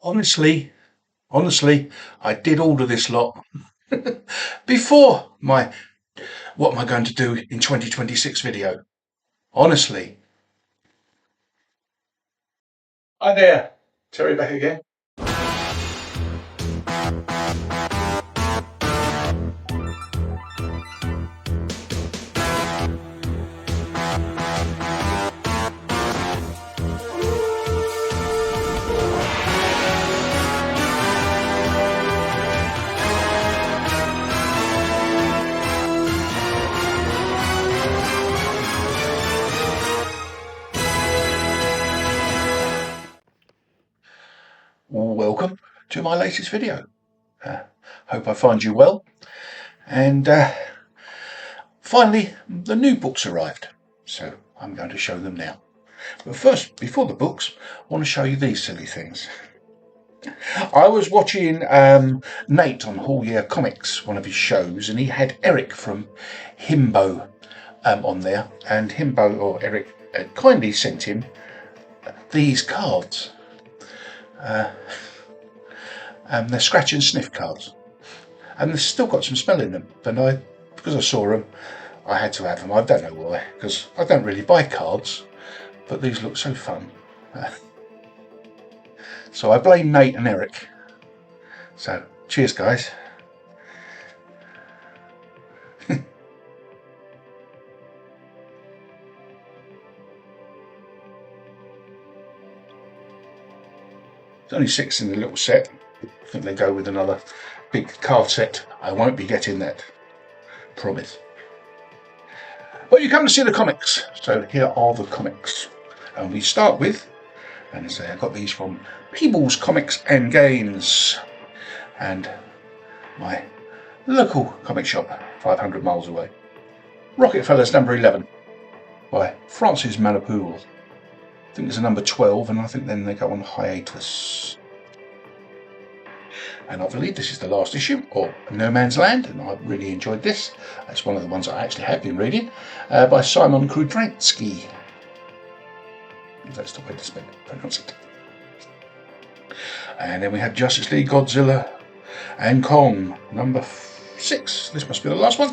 Honestly, I did order this lot before my what am I going to do in 2026 video. Honestly. Hi there, Terry back again. Welcome to my latest video. Hope I find you well. And finally, the new books arrived. So I'm going to show them now. But first, before the books, I want to show you these silly things. I was watching Nate on Whole Year Comics, one of his shows, and he had Eric from Himbo on there. And Himbo, or Eric, kindly sent him these cards. They're scratch and sniff cards, and they've still got some smell in them. And because I saw them, I had to have them. I don't know why, because I don't really buy cards, but these look so fun. So I blame Nate and Eric. So cheers, guys. There's only 6 in the little set. I think they go with another big card set. I won't be getting that. Promise. Well, you come to see the comics. So here are the comics. And we start with, and as I say, I got these from Peebles Comics and Games. And my local comic shop, 500 miles away. Rocket Fellas number 11 by Francis Manapool. I think there's a number 12, and I think then they go on hiatus. And I believe this is the last issue of No Man's Land, and I really enjoyed this. It's one of the ones I actually have been reading, by Simon Krudransky. If that's the way to pronounce it. And then we have Justice League Godzilla and Kong, number 6. This must be the last one.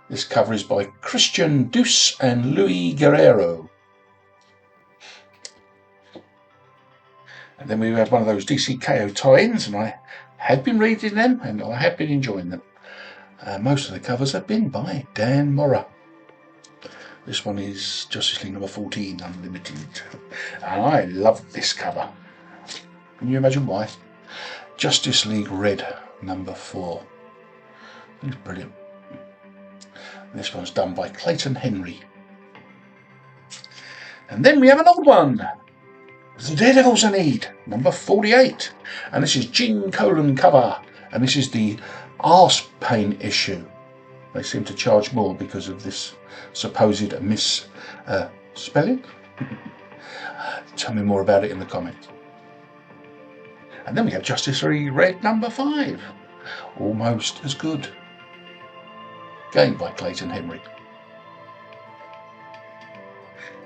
This cover is by Christian Duce and Louis Guerrero. And then we have one of those DC KO tie-ins, and I have been reading them, and I have been enjoying them. Most of the covers have been by Dan Mora. This one is Justice League number 14, Unlimited. And I love this cover. Can you imagine why? Justice League Red, number 4. It's brilliant. This one's done by Clayton Henry. And then we have an old one. The Daredevils I Need, number 48. And this is Gene Colan cover. And this is the arse pain issue. They seem to charge more because of this supposed misspelling. Tell me more about it in the comments. And then we have Justice League Red number 5. Almost as good. Again by Clayton Henry.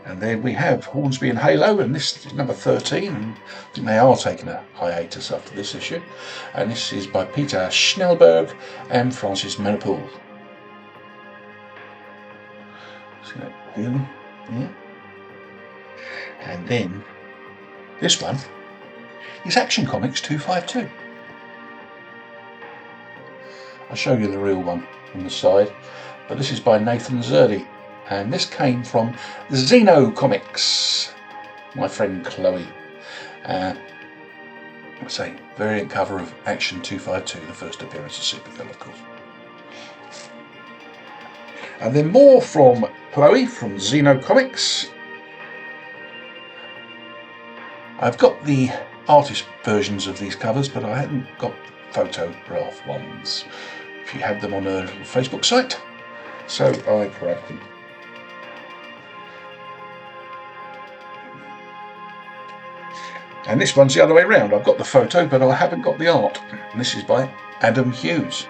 And then we have Hornsby and Halo, and this is number 13, and I think they are taking a hiatus after this issue. And this is by Peter Schnellberg and Francis Manapool. See that feeling? Yeah. And then this one is Action Comics 252. I'll show you the real one on the side, but this is by Nathan Zerdy. And this came from Xeno Comics, my friend Chloe. I say, variant cover of Action 252, the first appearance of Supergirl, of course. And then more from Chloe from Xeno Comics. I've got the artist versions of these covers, but I haven't got photograph ones. She had them on her Facebook site, so I grabbed them. And this one's the other way around. I've got the photo, but I haven't got the art. And this is by Adam Hughes.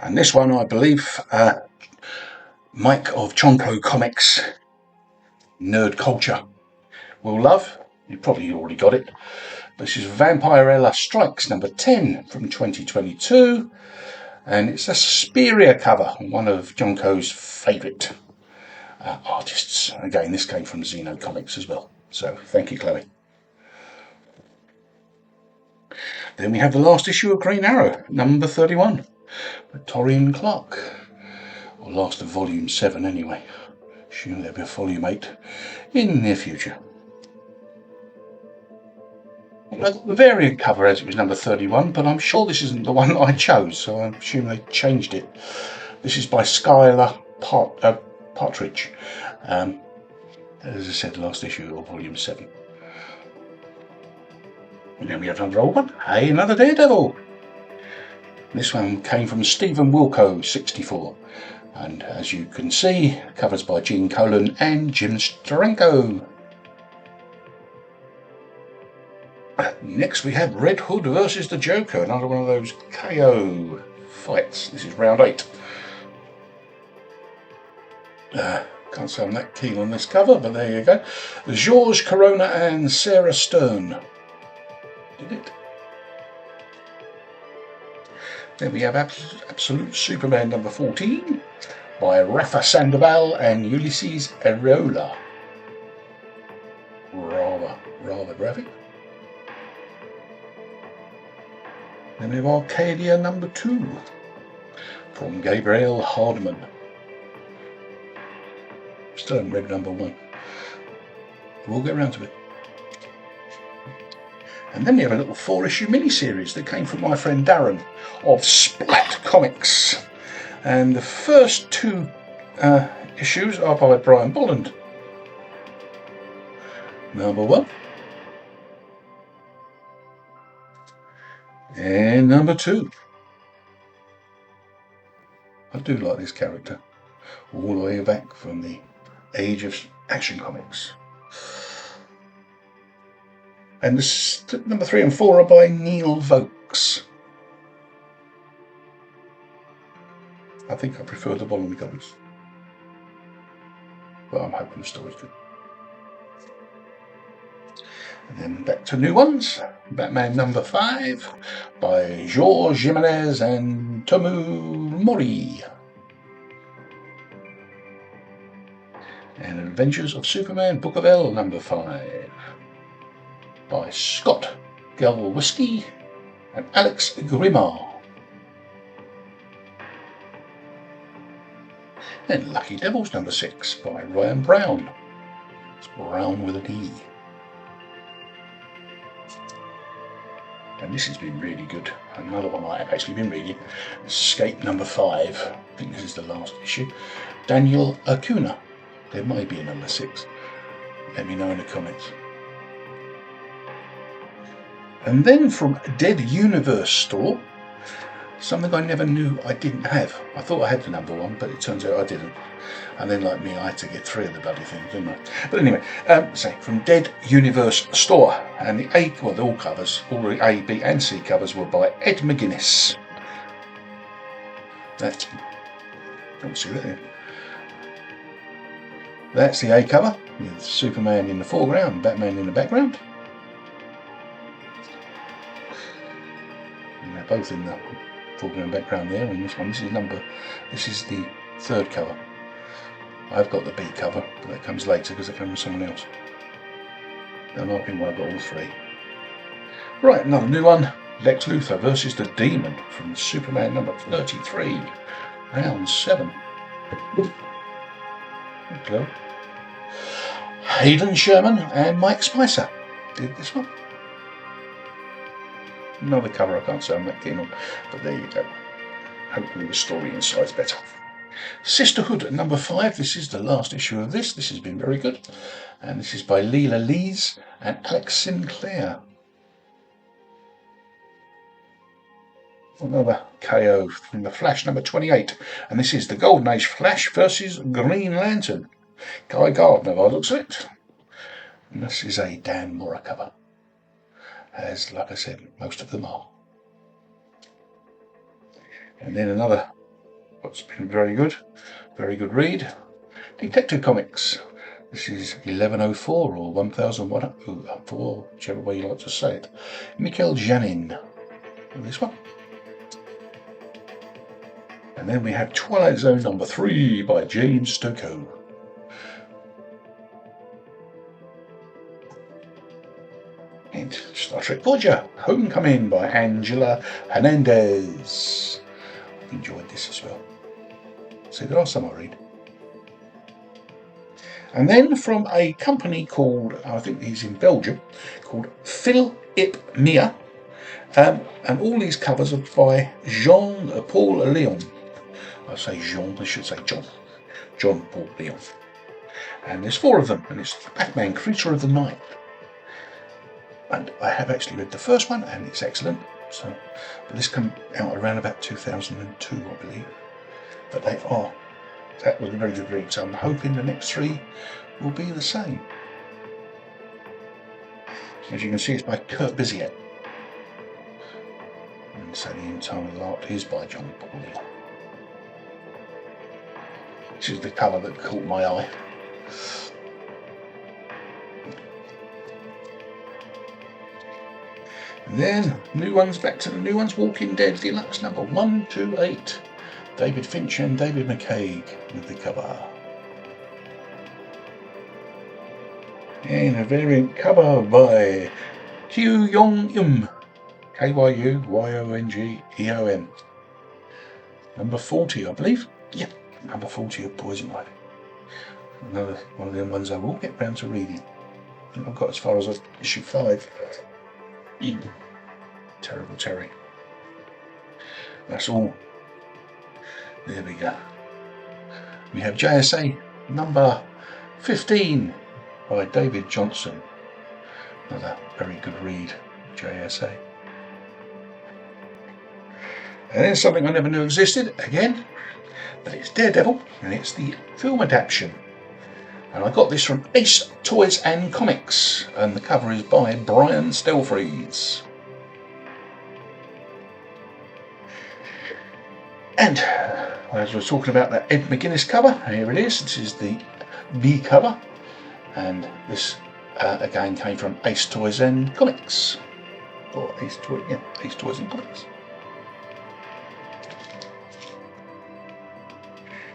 And this one, I believe, Mike of Chonko Comics Nerd Culture will love. You probably already got it. This is Vampirella Strikes number 10 from 2022. And it's a Suspiria cover, one of Jonko's favourite artists. Again, this came from Xeno Comics as well. So thank you, Chloe. Then we have the last issue of Green Arrow, number 31, by Torian Clark. Or last of volume 7 anyway. Assume there'll be a volume 8 in the near future. The variant cover as it was number 31, but I'm sure this isn't the one I chose, so I assume they changed it. This is by Skylar Partridge. As I said, last issue of volume 7. And then we have another old one. Hey, another Daredevil. This one came from Stephen Wilco, 64. And as you can see, covers by Gene Colan and Jim Steranko. Next we have Red Hood versus the Joker, another one of those KO fights. This is round 8. Can't say I'm that keen on this cover, but there you go. George Corona and Sarah Stern did it. Then we have Absolute Superman number 14 by Rafa Sandoval and Ulysses Areola. Rather graphic. Then we have Arcadia number 2 from Gabriel Hardman. Still haven't read number 1. We'll get around to it. And then we have a little 4-issue mini-series that came from my friend Darren of Splat Comics. And the first 2 issues are by Brian Bolland. Number 1. And number 2. I do like this character. All the way back from the age of Action Comics. And number 3 and 4 are by Neil Vokes. I think I prefer the volume covers. But I'm hoping the story's good. And then back to new ones. Batman number 5 by Jorge Jimenez and Tomu Mori. And Adventures of Superman Book of L number 5 by Scott Galwowski and Alex Grimard. And Lucky Devils number 6 by Ryan Brown. It's Brown with an E. And this has been really good. Another one I've actually been reading. Escape number 5. I think this is the last issue. Daniel Acuna. There may be a number 6. Let me know in the comments. And then from Dead Universe store, something I never knew I didn't have. I thought I had the number 1, but it turns out I didn't. And then, like me, I had to get 3 of the bloody things, didn't I? But anyway, from Dead Universe store, and the all covers, all the A, B, and C covers were by Ed McGuinness. That's, don't see that here. That's the A cover with Superman in the foreground and Batman in the background. And they're both in the foreground and background there. And this is the 3rd cover. I've got the B cover, but that comes later because it comes from someone else. There might be one I've got all 3. Right, another new one. Lex Luthor versus the Demon from Superman number 33, round 7. Hello. Hayden Sherman and Mike Spicer did this one. Another cover I can't say I'm that keen on, but there you go. Hopefully the story inside's better. Sisterhood number 5. This is the last issue of this. This has been very good. And this is by Leela Lees and Alex Sinclair. Another KO from the Flash number 28. And this is the Golden Age Flash versus Green Lantern. Guy Gardner, by the looks of it. And this is a Dan Mora cover. As, like I said, most of them are. And then another, what's been very good read, Detective Comics. This is 1104 or 1004, whichever way you like to say it. Mikhail Janin. This one. And then we have Twilight Zone number 3 by James Stokoe. And Star Trek Voyager, Homecoming by Angela Hernandez. I've enjoyed this as well. See, there are some I read. And then from a company called, I think he's in Belgium, called Fillip-Mere. And all these covers are by Jean-Paul Leon. I say Jean, I should say John. Jean-Paul Leon. And there's 4 of them, and it's Batman, Creature of the Night. And I have actually read the first one, and it's excellent. So, but this came out around about 2002, I believe. But that was a very good read, so I'm hoping the next 3 will be the same. As you can see, it's by Kurt Busiek. And so the entire art is by John Paul Leon. This is the colour that caught my eye. And then, new ones, back to the new ones, Walking Dead Deluxe number 128. David Finch and David McCaig with the cover. And a variant cover by Kyu Yong-eum. Kyungeon. Number 40, I believe. Yeah, number 40 of Poison Ivy. Another one of them ones I will get round to reading. I think I've got as far as issue 5. Terrible Terry. That's all. There we go. We have JSA number 15 by David Johnson. Another very good read, JSA. And then something I never knew existed, again, but it's Daredevil, and it's the film adaptation. And I got this from Ace Toys and Comics, and the cover is by Brian Stelfreeze. And as we're talking about that Ed McGuinness cover, here it is. This is the B cover, and this again came from Ace Toys and Comics, or Ace Toys and Comics.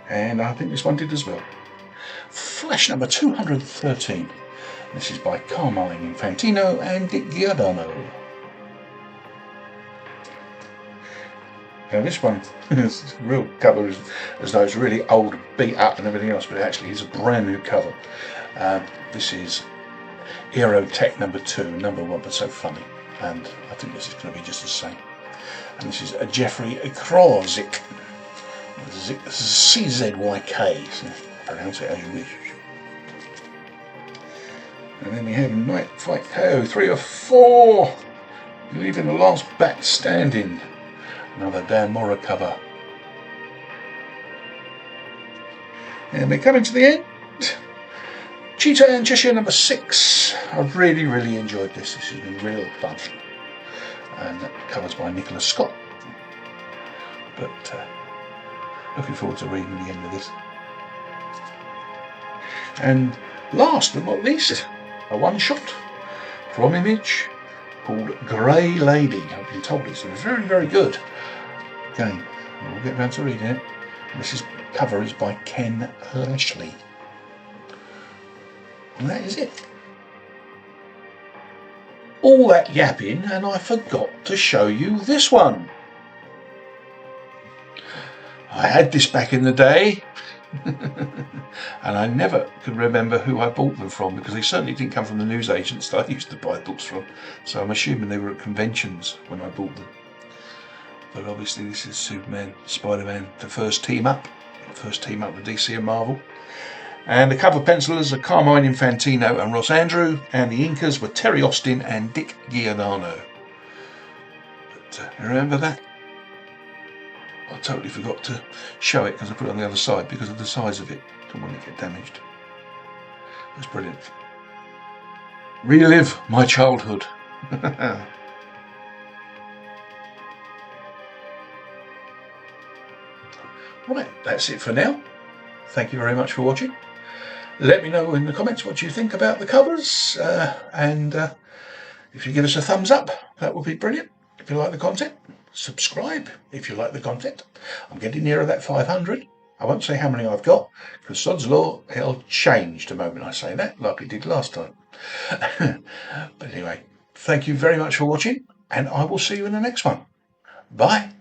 And I think this one did as well. Flash number 213. This is by Carmine Infantino and Dick Giordano. Now this one, is real cover as though it's really old, beat up and everything else, but actually it's a brand new cover. This is Aerotech number 2, number 1, but so funny. And I think this is going to be just the same. And this is a Jeffrey Krawczyk. CZYK, so pronounce it as you wish. And then we have Night Fight KO 3 of 4, leaving the last bat standing. Another Dan Mora cover. And we're coming to the end. Cheetah and Cheshire number 6. I've really enjoyed this. This has been real fun. And that covers by Nicholas Scott. But looking forward to reading the end of this. And last but not least, a one-shot from Image called Grey Lady. I've been told it's very good. Again, we'll get round to reading it. This cover is by Ken Lashley. And that is it. All that yapping, and I forgot to show you this one. I had this back in the day, and I never could remember who I bought them from, because they certainly didn't come from the newsagents that I used to buy books from, so I'm assuming they were at conventions when I bought them. But obviously this is Superman, Spider-Man, the first team up with DC and Marvel. And the cover pencilers are Carmine Infantino and Ross Andrew, and the inkers were Terry Austin and Dick Giordano. But you remember that? I totally forgot to show it because I put it on the other side because of the size of it. Don't want it to get damaged. That's brilliant. Relive my childhood. Right, that's it for now. Thank you very much for watching. Let me know in the comments what you think about the covers, and if you give us a thumbs up, that would be brilliant. If you like the content, subscribe if you like the content. I'm getting nearer that 500. I won't say how many I've got, because sod's law, it'll change the moment I say that, like it did last time. But anyway, thank you very much for watching, and I will see you in the next one. Bye.